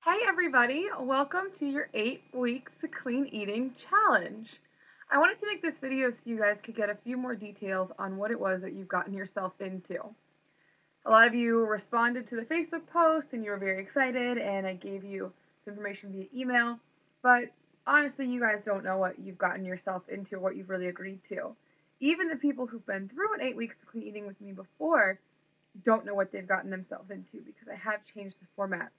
Hey everybody, welcome to your 8 weeks to clean eating challenge. I wanted to make this video so you guys could get a few more details on what it was that you've gotten yourself into. A lot of you responded to the Facebook post and you were very excited and I gave you some information via email, but honestly you guys don't know what you've gotten yourself into or what you've really agreed to. Even the people who've been through an 8 weeks to clean eating with me before don't know what they've gotten themselves into because I have changed the format.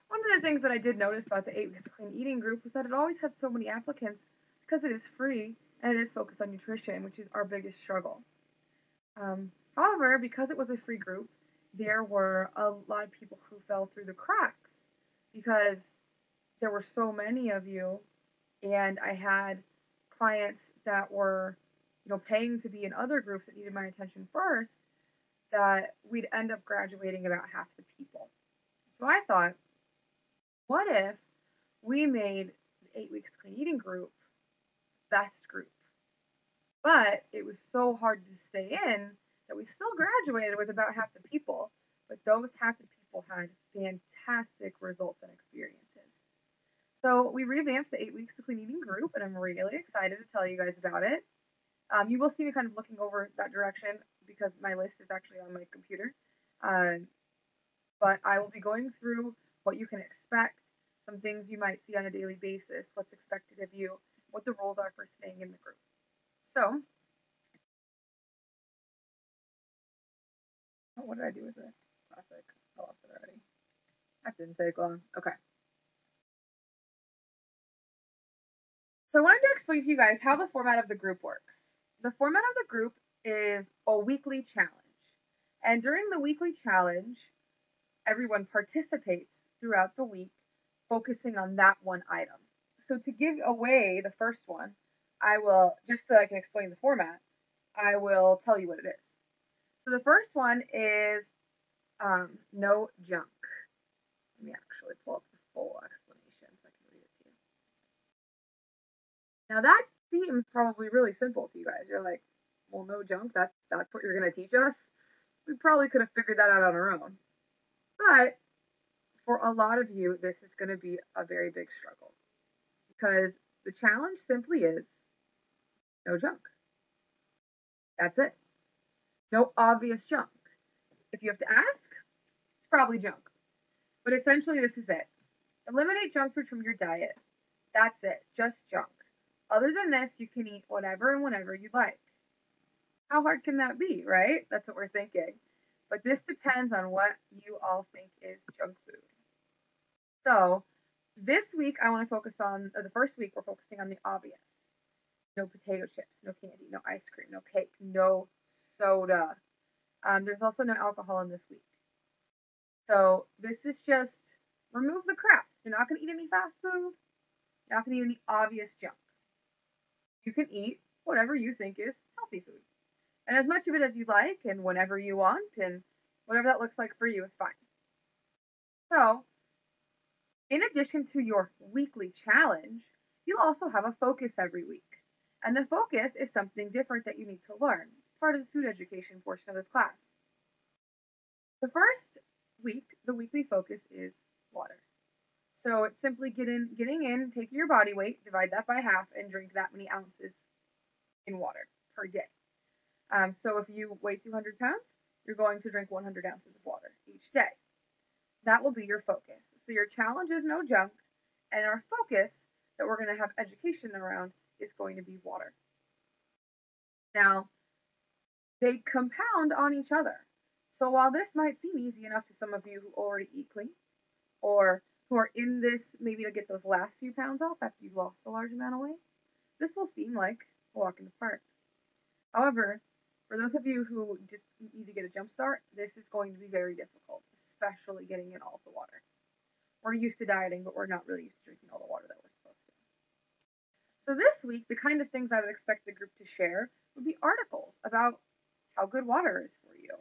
One of the things that I did notice about the 8 Weeks to Clean Eating group was that it always had so many applicants because it is free and it is focused on nutrition, which is our biggest struggle. However, because it was a free group, there were a lot of people who fell through the cracks because there were so many of you, and I had clients that were, paying to be in other groups that needed my attention first, that we'd end up graduating about half the people. So I thought, what if we made the 8 Weeks Clean Eating group best group? But it was so hard to stay in that we still graduated with about half the people, but those half the people had fantastic results and experiences. So we revamped the 8 Weeks to Clean Eating group, and I'm really excited to tell you guys about it. You will see me kind of looking over that direction because my list is actually on my computer. But I will be going through what you can expect, some things you might see on a daily basis, what's expected of you, what the rules are for staying in the group. So, what did I do with it? Classic. I lost it already. That didn't take long. Okay. So I wanted to explain to you guys how the format of the group works. The format of the group is a weekly challenge. And during the weekly challenge, everyone participates throughout the week, focusing on that one item. So to give away the first one, I will, just so I can explain the format, I will tell you what it is. So the first one is no junk. Let me actually pull up the full explanation so I can read it to you. Now that seems probably really simple to you guys. You're like, well, no junk, that's what you're going to teach us? We probably could have figured that out on our own. But for a lot of you, this is going to be a very big struggle because the challenge simply is no junk. That's it. No obvious junk. If you have to ask, it's probably junk. But essentially, this is it. Eliminate junk food from your diet. That's it. Just junk. Other than this, you can eat whatever and whenever you like. How hard can that be, right? That's what we're thinking. But this depends on what you all think is junk food. So, this week I want to focus on, or the first week we're focusing on the obvious. No potato chips, no candy, no ice cream, no cake, no soda. There's also no alcohol in this week. So this is just remove the crap. You're not going to eat any fast food. You're not going to eat any obvious junk. You can eat whatever you think is healthy food. And as much of it as you like and whenever you want and whatever that looks like for you is fine. So in addition to your weekly challenge, you'll also have a focus every week. And the focus is something different that you need to learn. It's part of the food education portion of this class. The first week, the weekly focus is water. So it's simply getting in, taking your body weight, divide that by half, and drink that many ounces in water per day. So if you weigh 200 pounds, you're going to drink 100 ounces of water each day. That will be your focus. So your challenge is no junk, and our focus that we're going to have education around is going to be water. Now, they compound on each other. So while this might seem easy enough to some of you who already eat clean, or who are in this maybe to get those last few pounds off after you've lost a large amount of weight, this will seem like a walk in the park. However, for those of you who just need to get a jump start, this is going to be very difficult, especially getting in all of the water. We're used to dieting, but we're not really used to drinking all the water that we're supposed to. So this week, the kind of things I would expect the group to share would be articles about how good water is for you.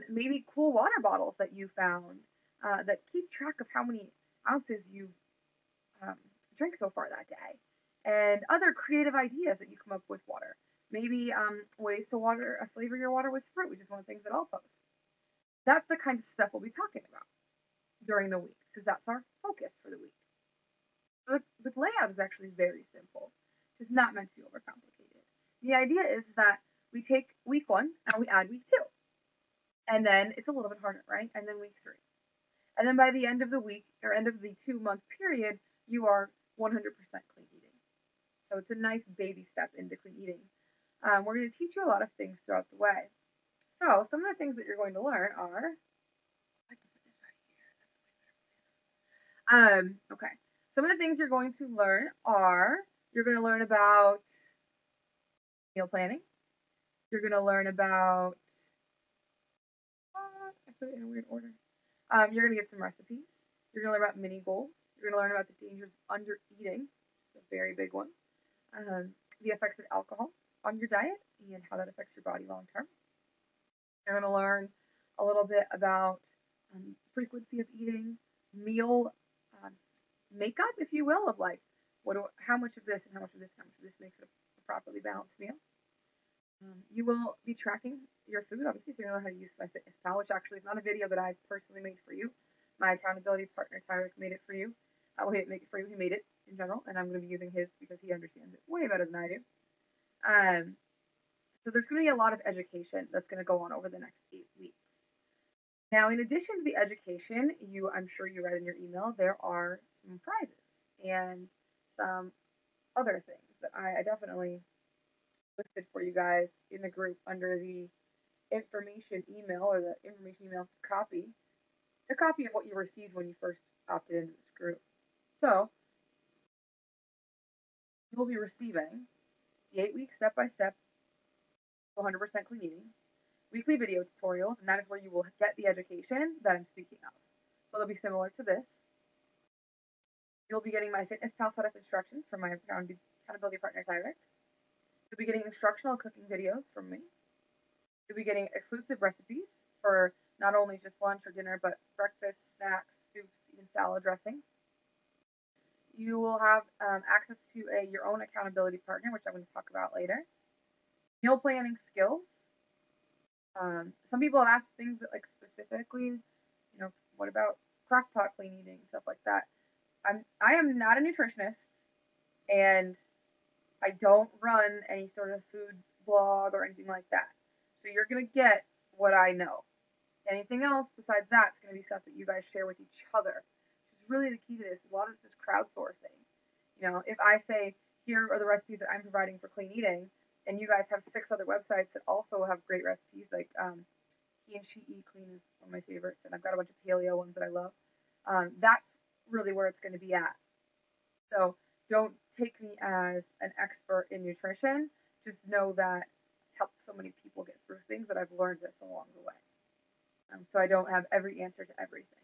Maybe cool water bottles that you found that keep track of how many ounces you drank so far that day, and other creative ideas that you come up with water. Maybe ways to flavor your water with fruit, which is one of the things that I'll post. That's the kind of stuff we'll be talking about. during the week because that's our focus for the week. But with layout is actually very simple. It's not meant to be overcomplicated. The idea is that we take week 1 and we add week 2. And then it's a little bit harder, right? And then week 3. And then by the end of the week or end of the 2-month period, you are 100% clean eating. So it's a nice baby step into clean eating. We're going to teach you a lot of things throughout the way. So some of the things that you're going to learn are, I can put this right here. Okay. Some of the things you're going to learn are, you're going to learn about meal planning. You're going to learn about, I put it in a weird order. You're going to get some recipes. You're going to learn about mini goals. You're going to learn about the dangers of under eating, a very big one. The effects of alcohol on your diet and how that affects your body long term. You're going to learn a little bit about frequency of eating, meal makeup, if you will, of like how much of this and how much of this, how much of this makes it a properly balanced meal. You will be tracking your food, obviously, so you're going to learn how to use MyFitnessPal, which actually is not a video that I personally made for you. My accountability partner, Tyrick, made it for you. Well, he didn't make it for you, he made it in general, and I'm going to be using his because he understands it way better than I do. So there's going to be a lot of education that's going to go on over the next 8 weeks. Now, in addition to the education, I'm sure you read in your email, there are some prizes and some other things that I definitely listed for you guys in the group under the information email or the information email copy, a copy of what you received when you first opted into this group. So you will be receiving the 8-week step-by-step 100% clean eating, weekly video tutorials, and that is where you will get the education that I'm speaking of. So they'll be similar to this. You'll be getting MyFitnessPal setup instructions from my accountability partner, Tyrick. You'll be getting instructional cooking videos from me. You'll be getting exclusive recipes for not only just lunch or dinner, but breakfast, snacks, soups, even salad dressings. You will have access to your own accountability partner, which I'm going to talk about later. Meal planning skills. Some people have asked things that, like, specifically, what about crockpot clean eating, stuff like that. I am not a nutritionist, and I don't run any sort of food blog or anything like that. So you're going to get what I know. Anything else besides that is going to be stuff that you guys share with each other, which is really the key to this. A lot of this is crowdsourcing. If I say, here are the recipes that I'm providing for clean eating, and you guys have 6 other websites that also have great recipes, like He and She Eat Clean is one of my favorites, and I've got a bunch of paleo ones that I love. That's really where it's going to be at. So don't take me as an expert in nutrition. Just know that I've helped so many people get through things that I've learned this along the way. So I don't have every answer to everything.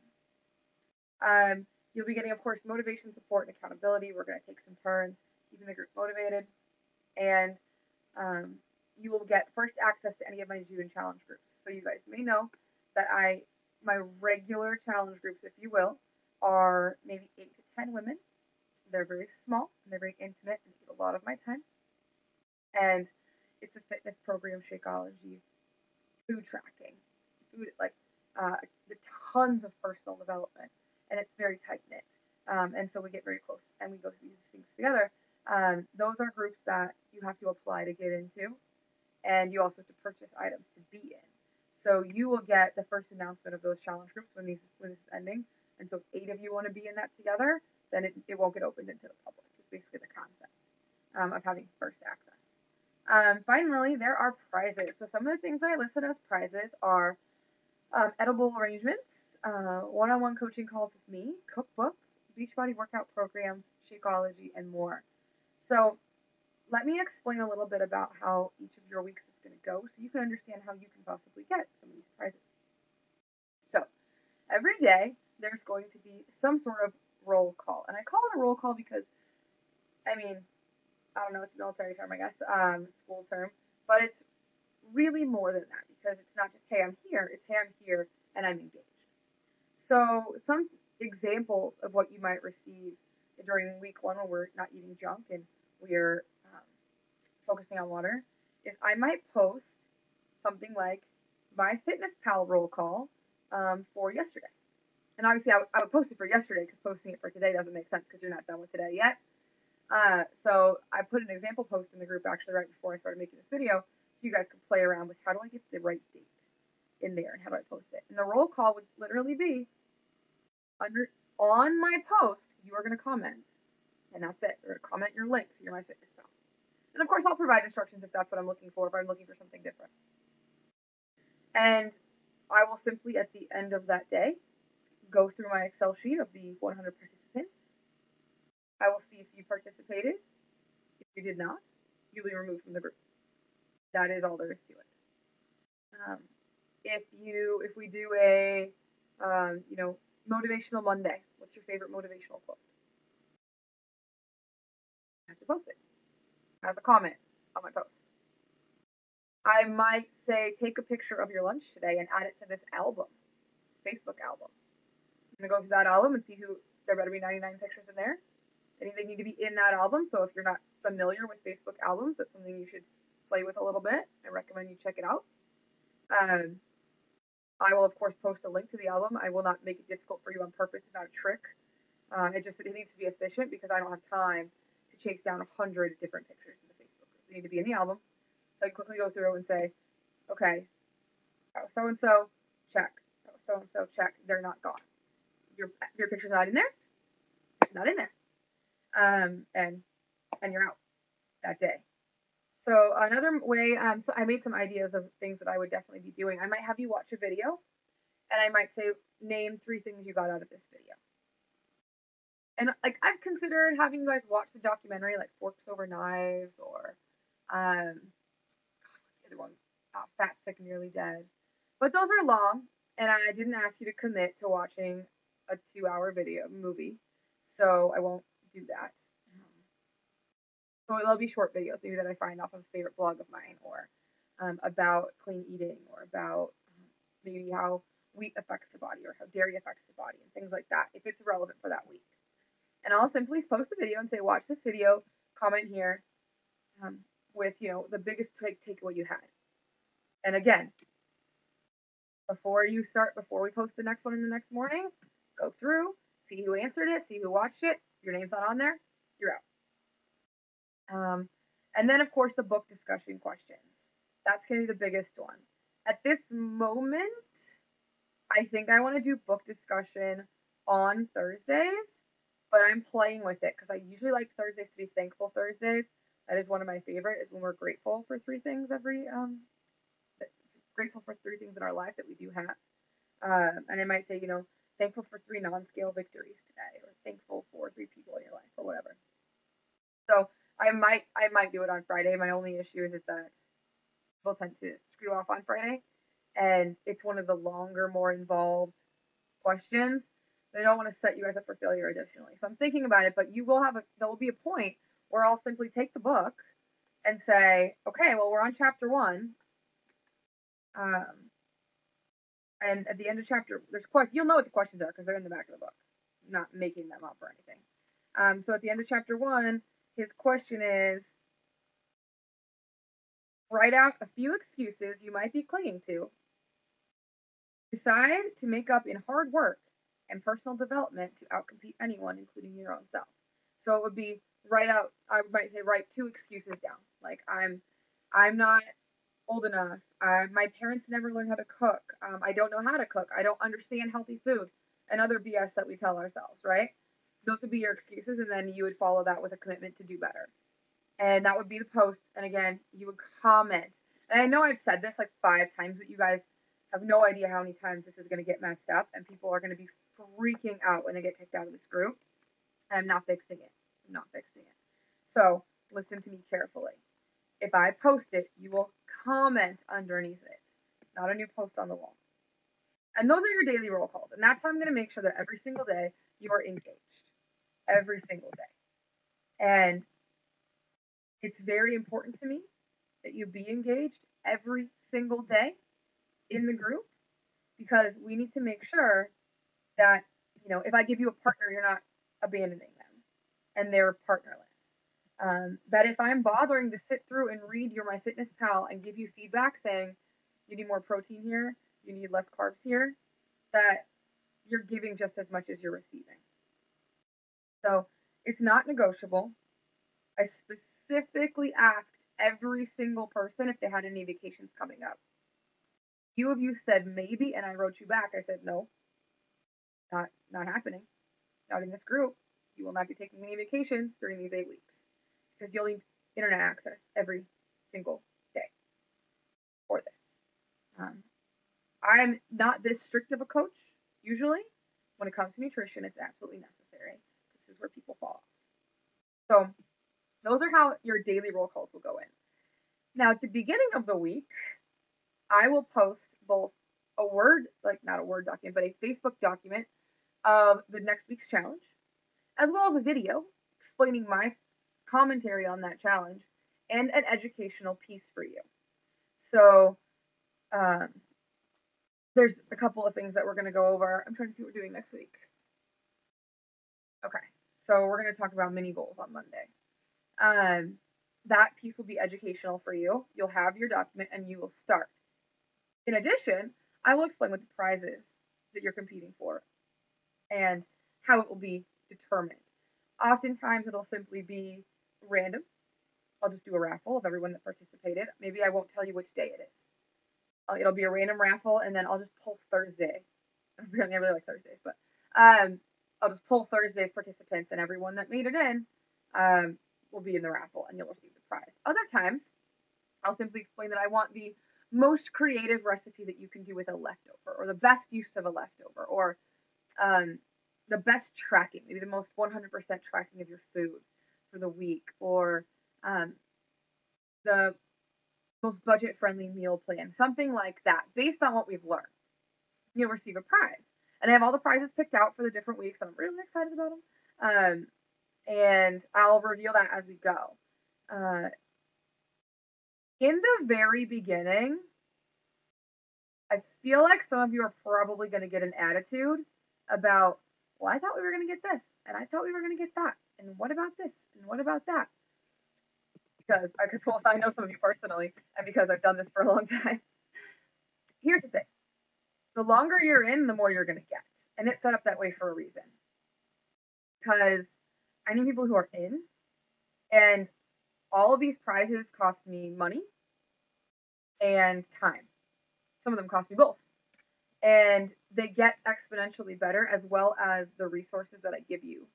You'll be getting, of course, motivation, support, and accountability. We're going to take some turns keeping the group motivated. And you will get first access to any of my June challenge groups. So you guys may know that my regular challenge groups, if you will, are maybe 8 to 10 women. They're very small and they're very intimate and take a lot of my time. And it's a fitness program, Shakeology, food tracking, the tons of personal development, and it's very tight knit. And so we get very close and we go through these things together. Those are groups that you have to apply to get into, and you also have to purchase items to be in. So you will get the first announcement of those challenge groups when this is ending. And so if 8 of you want to be in that together, then it won't get opened into the public. It's basically the concept of having first access. Finally, there are prizes. So some of the things that I listed as prizes are edible arrangements, one-on-one coaching calls with me, cookbooks, Beachbody workout programs, Shakeology, and more. So let me explain a little bit about how each of your weeks is going to go so you can understand how you can possibly get some of these prizes. So every day there's going to be some sort of roll call. And I call it a roll call because, I don't know, it's a military term, I guess, school term, but it's really more than that because it's not just, hey, I'm here, it's, hey, I'm here and I'm engaged. So some examples of what you might receive during week 1 when we're not eating junk and we're focusing on water is I might post something like MyFitnessPal roll call for yesterday. And obviously I would post it for yesterday because posting it for today doesn't make sense because you're not done with today yet. So I put an example post in the group actually right before I started making this video so you guys could play around with how do I get the right date in there and how do I post it. And the roll call would literally be on my post, you are going to comment. And that's it. You're going to comment your link to your MyFitnessPal. And of course, I'll provide instructions if that's what I'm looking for, if I'm looking for something different. And I will simply, at the end of that day, go through my Excel sheet of the 100 participants. I will see if you participated. If you did not, you'll be removed from the group. That is all there is to it. If we do a, motivational Monday, what's your favorite motivational quote? I have to post it as a comment on my post. I might say, take a picture of your lunch today and add it to this album, this Facebook album. I'm going to go through that album and see there better be 99 pictures in there. Anything need to be in that album. So if you're not familiar with Facebook albums, that's something you should play with a little bit. I recommend you check it out. I will, of course, post a link to the album. I will not make it difficult for you on purpose. It's not a trick. It needs to be efficient because I don't have time to chase down 100 different pictures in the Facebook group. They need to be in the album. So I quickly go through and say, okay, so-and-so, check. So-and-so, check. They're not gone. Your picture's not in there? Not in there. And you're out that day. So another way, so I made some ideas of things that I would definitely be doing. I might have you watch a video, and I might say, name 3 things you got out of this video. And I've considered having you guys watch the documentary, like Forks Over Knives, or what's the other one? Fat, Sick, Nearly Dead. But those are long, and I didn't ask you to commit to watching a 2-hour movie, so I won't do that. So they'll be short videos, maybe that I find off of a favorite blog of mine, or about clean eating, or about maybe how wheat affects the body, or how dairy affects the body, and things like that, if it's relevant for that week. And I'll simply post the video and say, watch this video, comment here, with, the biggest takeaway you had. And again, before we post the next one in the next morning, go through, see who answered it, see who watched it. Your name's not on there, you're out. And then, of course, the book discussion questions. That's going to be the biggest one. At this moment, I think I want to do book discussion on Thursdays, but I'm playing with it because I usually like Thursdays to be Thankful Thursdays. That is one of my favorite, is when we're grateful for 3 things grateful for 3 things in our life that we do have. And I might say, thankful for 3 non-scale victories today, or thankful for 3 people in your life, or whatever. So I might do it on Friday. My only issue is that people tend to screw off on Friday, and it's one of the longer, more involved questions. They don't want to set you guys up for failure additionally. So I'm thinking about it, but there will be a point where I'll simply take the book and say, okay, well, we're on chapter 1. And at the end of chapter, you'll know what the questions are because they're in the back of the book. I'm not making them up or anything. So at the end of chapter 1, his question is, write out a few excuses you might be clinging to. Decide to make up in hard work and personal development to outcompete anyone, including your own self. So it would be write 2 excuses down. Like, I'm not old enough. My parents never learned how to cook. I don't know how to cook. I don't understand healthy food, and other BS that we tell ourselves, right? Those would be your excuses, and then you would follow that with a commitment to do better. And that would be the post. And again, you would comment. And I know I've said this like 5 times, but you guys have no idea how many times this is going to get messed up, and people are going to be freaking out when they get kicked out of this group. And I'm not fixing it. So listen to me carefully. If I post it, you will comment underneath it, not a new post on the wall. And those are your daily roll calls. And that's how I'm going to make sure that every single day you are engaged. Every single day. And it's very important to me that you be engaged every single day in the group, because we need to make sure that, if I give you a partner, you're not abandoning them and they're partnerless. That if I'm bothering to sit through and read your MyFitnessPal and give you feedback saying you need more protein here, you need less carbs here, that you're giving just as much as you're receiving. So it's not negotiable. I specifically asked every single person if they had any vacations coming up. Few of you said maybe, and I wrote you back. I said no, not happening. Not in this group. You will not be taking any vacations during these 8 weeks because you'll need internet access every single day for this. I'm not this strict of a coach usually. When it comes to nutrition, it's absolutely necessary. This is where people fall off. So those are how your daily roll calls will go in. Now, at the beginning of the week, I will post both a Word, like not a Word document, but a Facebook document of the next week's challenge, as well as a video explaining my commentary on that challenge and an educational piece for you. So there's a couple of things that we're going to go over. I'm trying to see what we're doing next week. Okay, so we're going to talk about mini goals on Monday. That piece will be educational for you. You'll have your document and you will start. In addition, I will explain what the prize is that you're competing for and how it will be determined. Oftentimes, it'll simply be random. I'll just do a raffle of everyone that participated. Maybe I won't tell you which day it is. It'll be a random raffle, and then I'll just pull Thursday. I really like Thursdays, but I'll just pull Thursday's participants, and everyone that made it in will be in the raffle, and you'll receive the prize. Other times, I'll simply explain that I want the most creative recipe that you can do with a leftover, or the best use of a leftover, or the best tracking, maybe the most 100% tracking of your food for the week, or the most budget-friendly meal plan, something like that, based on what we've learned. You'll receive a prize. And I have all the prizes picked out for the different weeks, and I'm really excited about them. And I'll reveal that as we go. In the very beginning, I feel like some of you are probably going to get an attitude about, well, I thought we were going to get this, and I thought we were going to get that, and what about this, and what about that? Because well, I know some of you personally, and because I've done this for a long time. Here's the thing. The longer you're in, the more you're going to get. And it's set up that way for a reason. Because I need people who are in, and all of these prizes cost me money and time. Some of them cost me both. And they get exponentially better, as well as the resources that I give you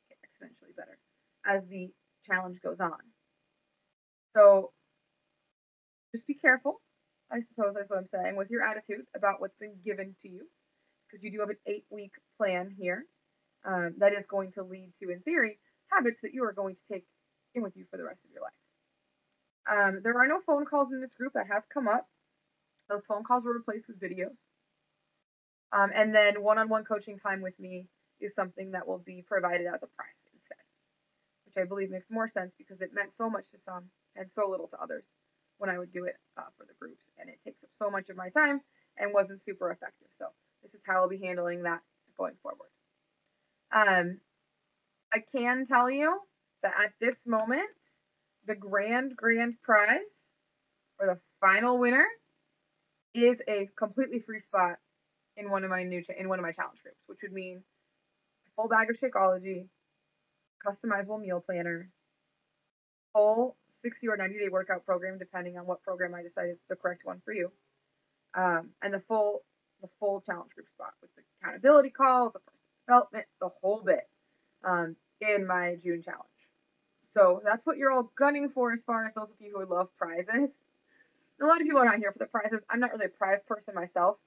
get exponentially better as the challenge goes on. So just be careful, I suppose that's what I'm saying, with your attitude about what's been given to you, because you do have an 8-week plan here that is going to lead to, in theory, habits that you are going to take in with you for the rest of your life. There are no phone calls in this group. That has come up. Those phone calls were replaced with videos. And then one-on-one coaching time with me is something that will be provided as a prize instead, which I believe makes more sense because it meant so much to some and so little to others when I would do it for the groups. And it takes up so much of my time and wasn't super effective. So this is how I'll be handling that going forward. I can tell you that at this moment, the grand prize, or the final winner, is a completely free spot in one of my challenge groups, which would mean a full bag of Shakeology, customizable meal planner, full 60 or 90-day workout program, depending on what program I decide is the correct one for you, and the full challenge group spot with the accountability calls, the personal development, the whole bit in my June challenge. So that's what you're all gunning for as far as those of you who love prizes. A lot of people are not here for the prizes. I'm not really a prize person myself,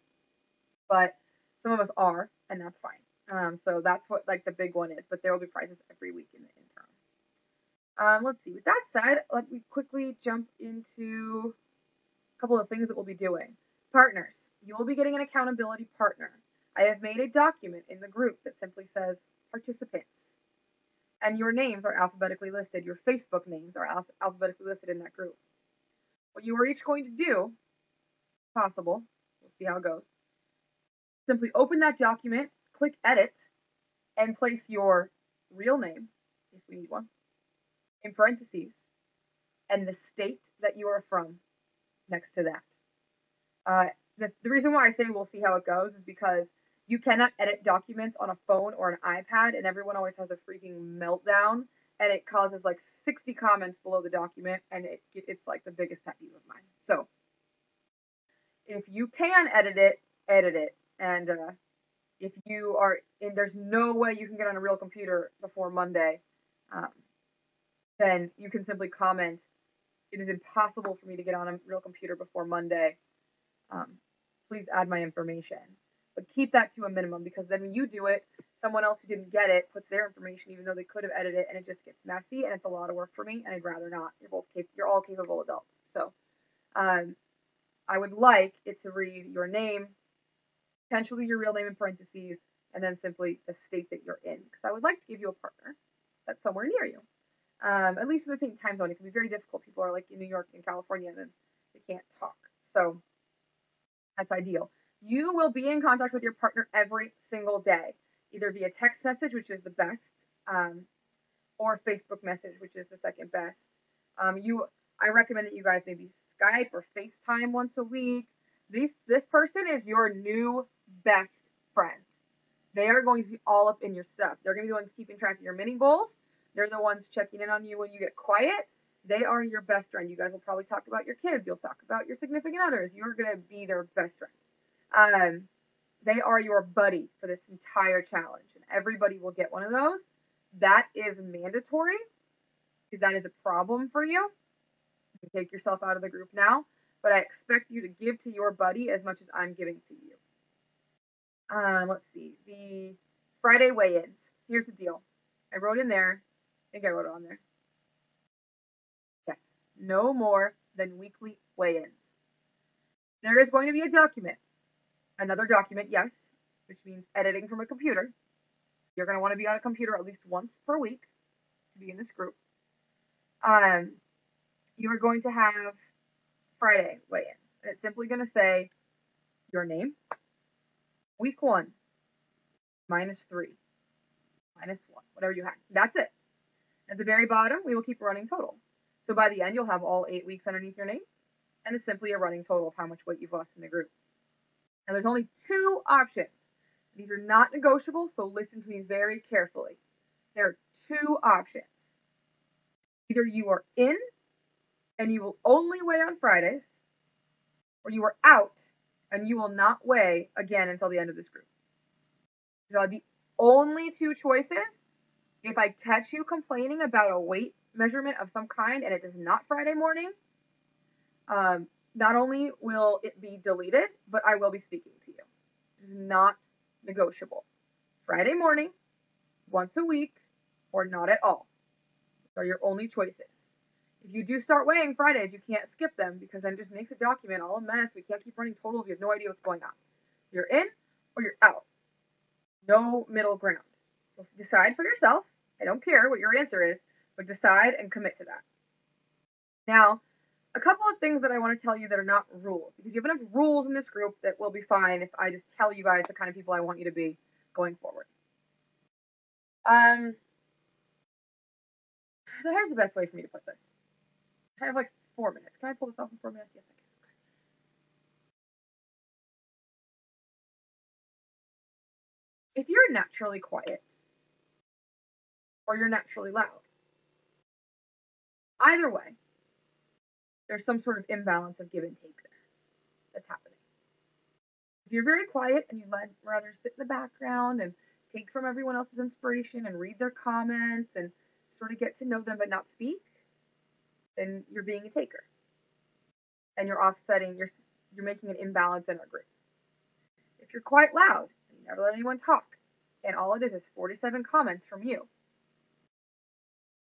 but some of us are, and that's fine. So that's what like the big one is, but there will be prizes every week in the interim. Let's see. With that said, let me quickly jump into a couple of things that we'll be doing. Partners. You will be getting an accountability partner. I have made a document in the group that simply says participants. And your names are alphabetically listed. Your Facebook names are alphabetically listed in that group. What you are each going to do, possible, we'll see how it goes, simply open that document, click edit, and place your real name, if we need one, in parentheses, and the state that you are from next to that. The reason why I say we'll see how it goes is because You cannot edit documents on a phone or an iPad, and everyone always has a freaking meltdown, and it causes like 60 comments below the document, and it's like the biggest pet peeve of mine. So if you can edit it. And if you are in, there's no way you can get on a real computer before Monday, um, then you can simply comment, "It is impossible for me to get on a real computer before Monday. Please add my information." But keep that to a minimum, because then when you do it, someone else who didn't get it puts their information, even though they could have edited it, and it just gets messy, and it's a lot of work for me, and I'd rather not. You're all capable adults. So I would like it to read your name, potentially your real name in parentheses, and then simply the state that you're in, because I would like to give you a partner that's somewhere near you, at least in the same time zone. It can be very difficult. People are like in New York and California, and then they can't talk. So that's ideal. You will be in contact with your partner every single day, either via text message, which is the best, or Facebook message, which is the second best. I recommend that you guys maybe Skype or FaceTime once a week. This person is your new best friend. They are going to be all up in your stuff. They're going to be the ones keeping track of your mini goals. They're the ones checking in on you when you get quiet. They are your best friend. You guys will probably talk about your kids. You'll talk about your significant others. You're going to be their best friend. They are your buddy for this entire challenge, and everybody will get one of those. That is mandatory, because that is a problem for you. You can take yourself out of the group now, but I expect you to give to your buddy as much as I'm giving to you. Let's see. The Friday weigh-ins. Here's the deal. I wrote in there. I think I wrote it on there. Yes. No more than weekly weigh-ins. There is going to be a document. Another document, yes, which means editing from a computer. You're going to want to be on a computer at least once per week to be in this group. You are going to have Friday weigh-ins. And it's simply going to say your name, week 1, -3, -1, whatever you had. That's it. At the very bottom, we will keep a running total. So by the end, you'll have all 8 weeks underneath your name, and it's simply a running total of how much weight you've lost in the group. Now, there's only 2 options. These are not negotiable, so listen to me very carefully. There are 2 options. Either you are in, and you will only weigh on Fridays, or you are out, and you will not weigh again until the end of this group. So the only 2 choices. If I catch you complaining about a weight measurement of some kind and it is not Friday morning, not only will it be deleted, but I will be speaking to you. It is not negotiable. Friday morning, once a week, or not at all. Those are your only choices. If you do start weighing Fridays, you can't skip them, because then it just makes the document all a mess. We can't keep running totals. You have no idea what's going on. You're in or you're out. No middle ground. So decide for yourself. I don't care what your answer is, but decide and commit to that. Now, a couple of things that I want to tell you that are not rules, because you have enough rules in this group that will be fine if I just tell you guys the kind of people I want you to be going forward. Here's the best way for me to put this. I have like 4 minutes. Can I pull this off in 4 minutes? Yes, I can. Okay. If you're naturally quiet or you're naturally loud, either way, there's some sort of imbalance of give and take there that's happening. If you're very quiet and you'd rather sit in the background and take from everyone else's inspiration and read their comments and sort of get to know them but not speak, then you're being a taker. And you're offsetting, you're making an imbalance in our group. If you're quite loud and you never let anyone talk, and all it is 47 comments from you,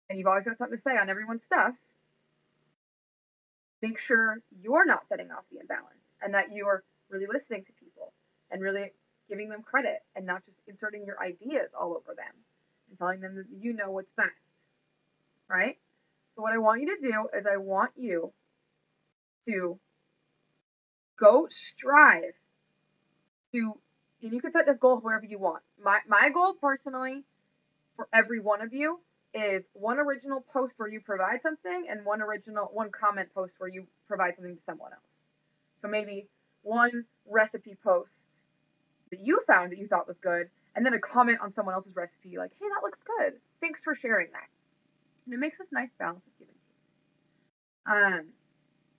and you've always got something to say on everyone's stuff, make sure you're not setting off the imbalance, and that you're really listening to people and really giving them credit and not just inserting your ideas all over them and telling them that you know what's best, right? So what I want you to do is I want you to go strive to, and you can set this goal wherever you want. My goal personally for every one of you is one original post where you provide something and one comment post where you provide something to someone else. So maybe one recipe post that you found that you thought was good, and then a comment on someone else's recipe like, hey, that looks good. Thanks for sharing that. And it makes this nice balance of give and take.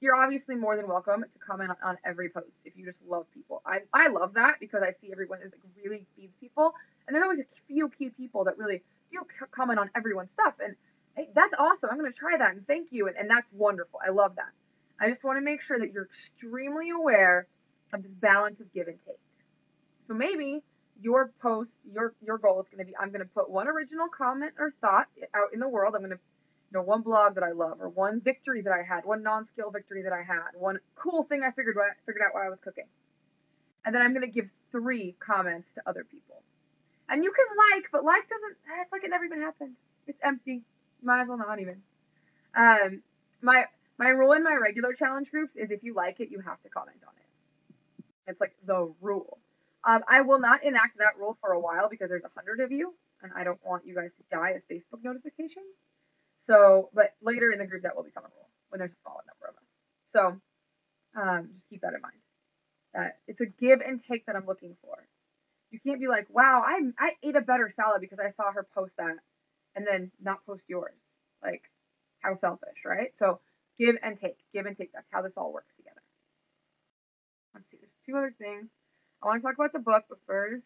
You're obviously more than welcome to comment on every post if you just love people. I love that because I see everyone is like really feeds people, and there's always a few key people that really do comment on everyone's stuff, and hey, that's awesome. I'm going to try that, and thank you, and that's wonderful. I love that. I just want to make sure that you're extremely aware of this balance of give and take. So maybe your post, your goal is going to be, I'm going to put one original comment or thought out in the world. I'm going to, one blog that I love, or one victory that I had, one non-skill victory that I had, one cool thing I figured out while I was cooking. And then I'm going to give 3 comments to other people. And you can but like doesn't, it's like it never even happened. It's empty. Might as well not even. My rule in my regular challenge groups is if you like it, you have to comment on it. It's like the rule. I will not enact that rule for a while because there's 100 of you, and I don't want you guys to die of Facebook notifications. So, but later in the group that will become a rule when there's a smaller number of us. So, just keep that in mind. That it's a give and take that I'm looking for. You can't be like, wow, I ate a better salad because I saw her post that, and then not post yours. Like, how selfish, right? So, give and take. Give and take. That's how this all works together. Let's see. There's 2 other things. I want to talk about the book, but first,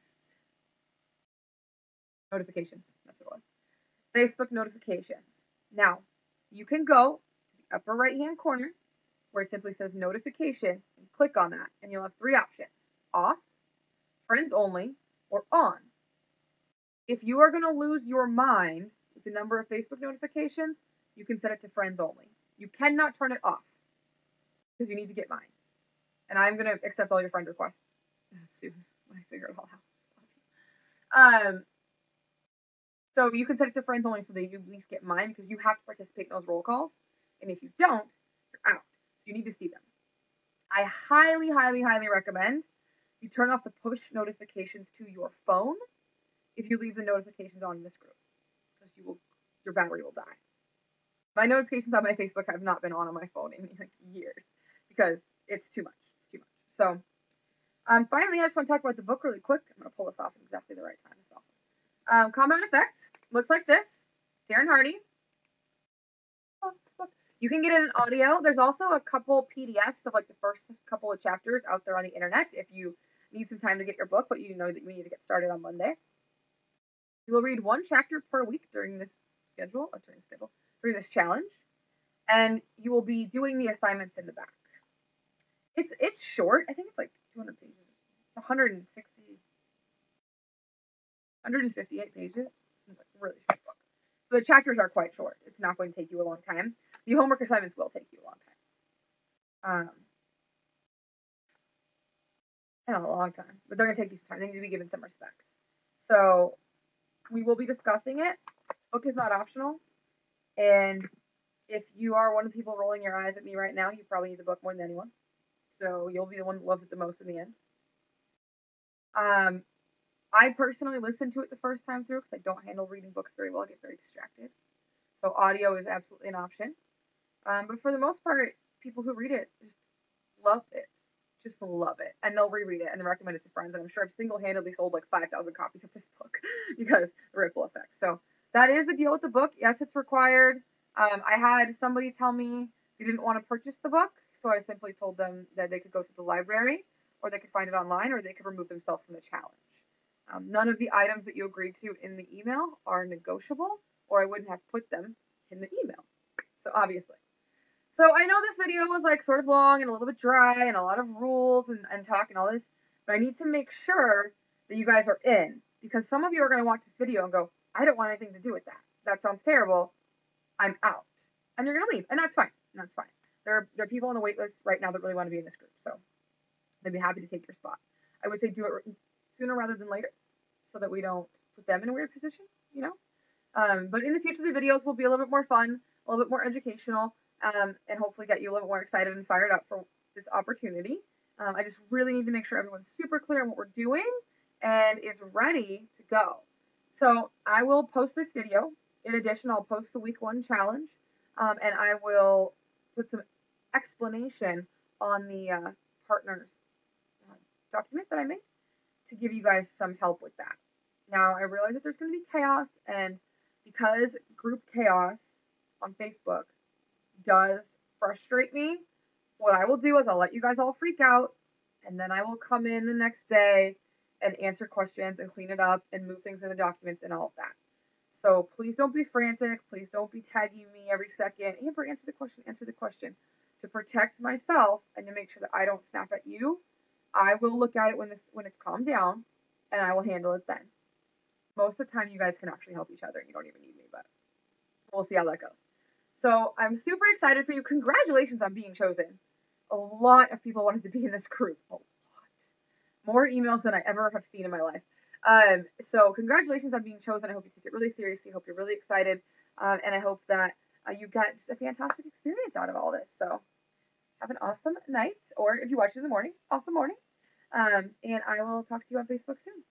notifications. That's what it was. Facebook notifications. Now, you can go to the upper right-hand corner where it simply says notifications and click on that, and you'll have 3 options: off, friends only, or on. If you are going to lose your mind with the number of Facebook notifications, you can set it to friends only. You cannot turn it off because you need to get mine. And I'm going to accept all your friend requests soon when I figure it all out. So you can set it to friends only so that you at least get mine, because you have to participate in those roll calls. And if you don't, you're out. So you need to see them. I highly, highly, highly recommend you turn off the push notifications to your phone if you leave the notifications on in this group, because your battery will die. My notifications on my Facebook have not been on my phone in like years because it's too much. It's too much. So finally, I just want to talk about the book really quick. I'm going to pull this off at exactly the right time. It's awesome. Compound Effects looks like this. Darren Hardy. You can get it in audio. There's also a couple PDFs of like the first couple of chapters out there on the internet if you need some time to get your book, but you know that we need to get started on Monday. You will read 1 chapter per week during this challenge, and you will be doing the assignments in the back. It's short. I think it's like 200 pages. It's 158 pages. It's a really short book. So the chapters are quite short. It's not going to take you a long time. The homework assignments will take you a long time. And a long time, but they're going to take you some time. They need to be given some respect. So we will be discussing it. This book is not optional. And if you are one of the people rolling your eyes at me right now, you probably need the book more than anyone. So you'll be the one that loves it the most in the end. I personally listened to it the first time through because I don't handle reading books very well. I get very distracted. So audio is absolutely an option. But for the most part, people who read it just love it. Just love it. And they'll reread it and recommend it to friends. And I'm sure I've single-handedly sold like 5,000 copies of this book because the ripple effect. So that is the deal with the book. Yes, it's required. I had somebody tell me they didn't want to purchase the book. So I simply told them that they could go to the library, or they could find it online, or they could remove themselves from the challenge. None of the items that you agreed to in the email are negotiable, or I wouldn't have put them in the email. So obviously. So I know this video was like sort of long and a little bit dry and a lot of rules and talk and all this, but I need to make sure that you guys are in, because some of you are going to watch this video and go, I don't want anything to do with that. That sounds terrible. I'm out. And you're going to leave. And that's fine. And that's fine. There are people on the wait list right now that really want to be in this group. So they'd be happy to take your spot. I would say do it sooner rather than later so that we don't put them in a weird position, you know? But in the future, the videos will be a little bit more fun, a little bit more educational, and hopefully get you a little more excited and fired up for this opportunity. I just really need to make sure everyone's super clear on what we're doing and is ready to go. So I will post this video. In addition, I'll post the week 1 challenge, and I will put some explanation on the partners document that I made to give you guys some help with that. Now, I realize that there's going to be chaos, and because group chaos on Facebook does frustrate me, what I will do is I'll let you guys all freak out, and then I will come in the next day and answer questions and clean it up and move things in the documents and all of that. So please don't be frantic. Please don't be tagging me every second. Amber, answer the question, answer the question. To protect myself and to make sure that I don't snap at you, I will look at it when it's calmed down, and I will handle it then. Most of the time, you guys can actually help each other, and you don't even need me, but we'll see how that goes. So I'm super excited for you. Congratulations on being chosen. A lot of people wanted to be in this group. A lot. More emails than I ever have seen in my life. So congratulations on being chosen. I hope you take it really seriously. I hope you're really excited. And I hope that you get just a fantastic experience out of all this. So have an awesome night, or if you watch it in the morning, awesome morning. And I will talk to you on Facebook soon.